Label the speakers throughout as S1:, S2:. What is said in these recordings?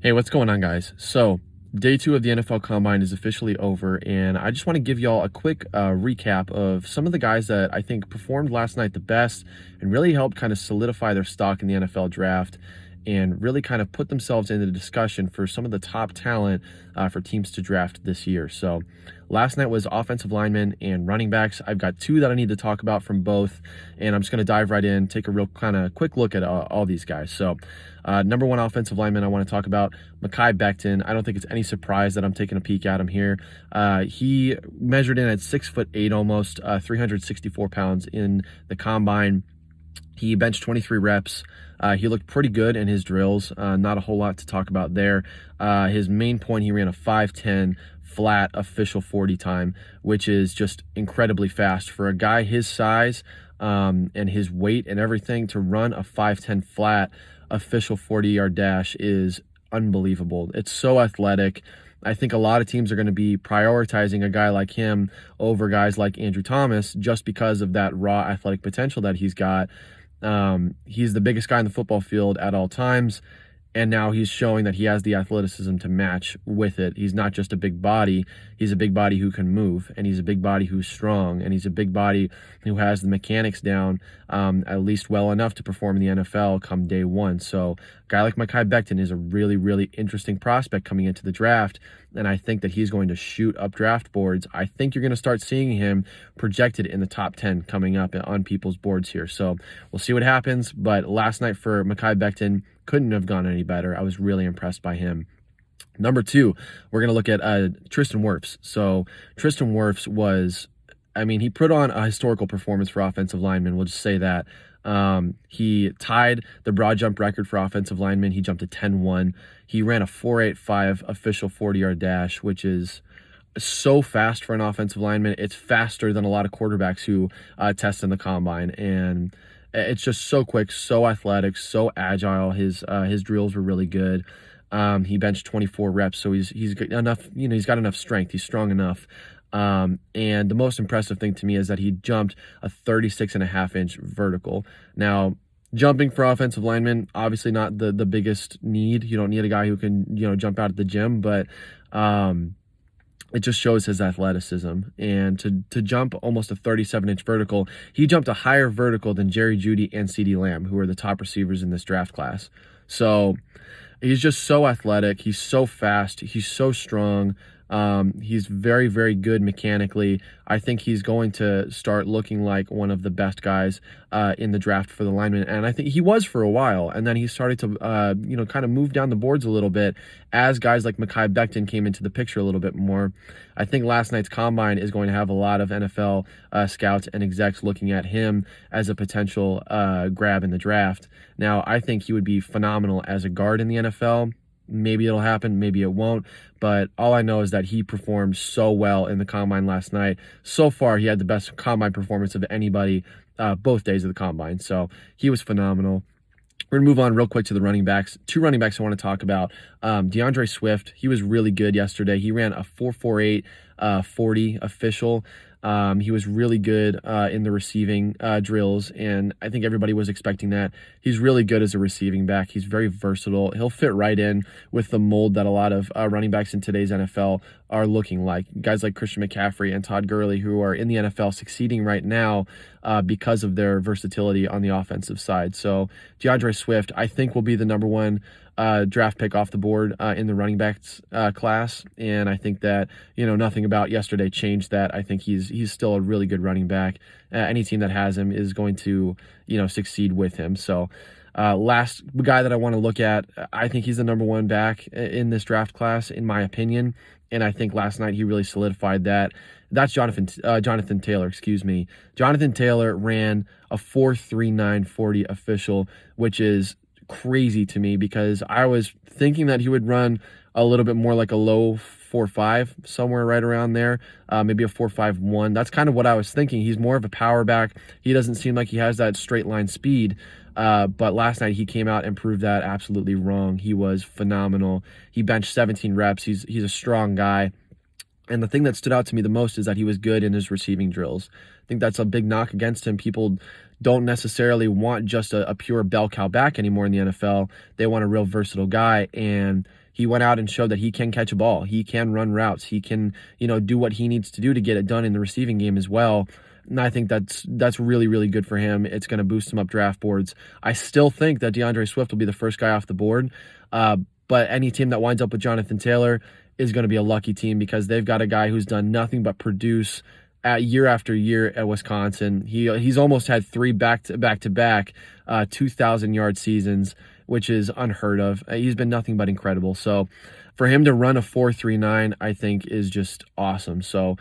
S1: Hey, what's going on, guys? So, day two of the NFL Combine is officially over, and I just want to give y'all a quick recap of some of the guys that I think performed last night the best and really helped kind of solidify their stock in the NFL draft and really kind of put themselves into the discussion for some of the top talent for teams to draft this year. So, last night was offensive linemen and running backs. I've got two that I need to talk about from both, and I'm just going to dive right in, take a real kind of quick look at all these guys. So, number one offensive lineman I want to talk about, Makai Becton. I don't think it's any surprise that I'm taking a peek at him here. He measured in at 6'8", almost 364 pounds in the combine. He benched 23 reps. He looked pretty good in his drills. Not a whole lot to talk about there. His main point, he ran a 5:10 flat official 40 time, which is just incredibly fast for a guy his size and his weight and everything. To run a 5:10 flat official 40-yard dash is unbelievable. It's so athletic. I think a lot of teams are going to be prioritizing a guy like him over guys like Andrew Thomas just because of that raw athletic potential that he's got. He's the biggest guy in the football field at all times, and now he's showing that he has the athleticism to match with it. He's not just a big body. He's a big body who can move, and he's a big body who's strong, and he's a big body who has the mechanics down at least well enough to perform in the NFL come day one. So a guy like Makai Becton is a really, really interesting prospect coming into the draft, and I think that he's going to shoot up draft boards. I think you're going to start seeing him projected in the top 10 coming up on people's boards here. So we'll see what happens, but last night for Makai Becton couldn't have gone any better. I was really impressed by him. Number two, we're going to look at Tristan Dwarfs. So Tristan Dwarfs was, he put on a historical performance for offensive linemen. We'll just say that. He tied the broad jump record for offensive linemen. He jumped to 10-1. He ran a 4.85 official 40-yard dash, which is so fast for an offensive lineman. It's faster than a lot of quarterbacks who test in the combine, and it's just so quick, so athletic, so agile. His drills were really good. He benched 24 reps, so he's got enough. He's got enough strength. He's strong enough. And the most impressive thing to me is that he jumped a 36.5-inch vertical. Now, jumping for offensive linemen, obviously not the biggest need. You don't need a guy who can jump out at the gym, but it just shows his athleticism. And to jump almost a 37-inch vertical, he jumped a higher vertical than Jerry Jeudy and CeeDee Lamb, who are the top receivers in this draft class. So he's just so athletic. He's so fast. He's so strong. He's very, very good mechanically. I think he's going to start looking like one of the best guys in the draft for the linemen, and I think he was for a while, and then he started to kind of move down the boards a little bit as guys like Makai Becton came into the picture a little bit more. I think last night's combine is going to have a lot of NFL scouts and execs looking at him as a potential grab in the draft. Now, I think he would be phenomenal as a guard in the NFL. Maybe it'll happen, maybe it won't, but all I know is that he performed so well in the combine last night. So far, he had the best combine performance of anybody both days of the combine, so he was phenomenal. We're going to move on real quick to the running backs. Two running backs I want to talk about. DeAndre Swift, he was really good yesterday. He ran a 4.48 40 official. He was really good in the receiving drills, and I think everybody was expecting that. He's really good as a receiving back. He's very versatile. He'll fit right in with the mold that a lot of running backs in today's NFL are looking like. Guys like Christian McCaffrey and Todd Gurley, who are in the NFL succeeding right now because of their versatility on the offensive side. So DeAndre Swift, I think, will be the number one draft pick off the board in the running backs class, and I think that nothing about yesterday changed that. I think he's still a really good running back. Any team that has him is going to succeed with him. So last guy that I want to look at, I think he's the number one back in this draft class, in my opinion, and I think last night he really solidified that. That's Jonathan Taylor, excuse me. Jonathan Taylor ran a 4.39 40 official, which is crazy to me because I was thinking that he would run a little bit more like a low 4.5, somewhere right around there, maybe a 4.51. That's kind of what I was thinking. He's more of a power back. He doesn't seem like he has that straight line speed, but last night he came out and proved that absolutely wrong. He was phenomenal. He benched 17 reps. He's a strong guy. And the thing that stood out to me the most is that he was good in his receiving drills. I think that's a big knock against him. People don't necessarily want just a pure bell cow back anymore in the NFL. They want a real versatile guy, and he went out and showed that he can catch a ball. He can run routes. He can, do what he needs to do to get it done in the receiving game as well. And I think that's really, really good for him. It's going to boost him up draft boards. I still think that DeAndre Swift will be the first guy off the board. But any team that winds up with Jonathan Taylor is going to be a lucky team, because they've got a guy who's done nothing but produce year after year at Wisconsin. He's almost had 3 back-to-back 2,000-yard seasons, which is unheard of. He's been nothing but incredible. So for him to run a 4.39, I think is just awesome. So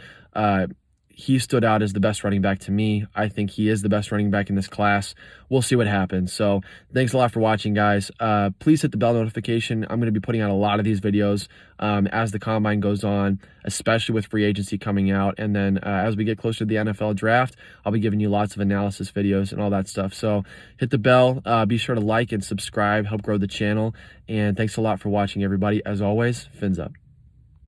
S1: he stood out as the best running back to me. I think he is the best running back in this class. We'll see what happens. So thanks a lot for watching, guys. Please hit the bell notification. I'm going to be putting out a lot of these videos as the combine goes on, especially with free agency coming out. And then as we get closer to the NFL draft, I'll be giving you lots of analysis videos and all that stuff. So hit the bell. Be sure to like and subscribe, help grow the channel. And thanks a lot for watching, everybody. As always, fins up.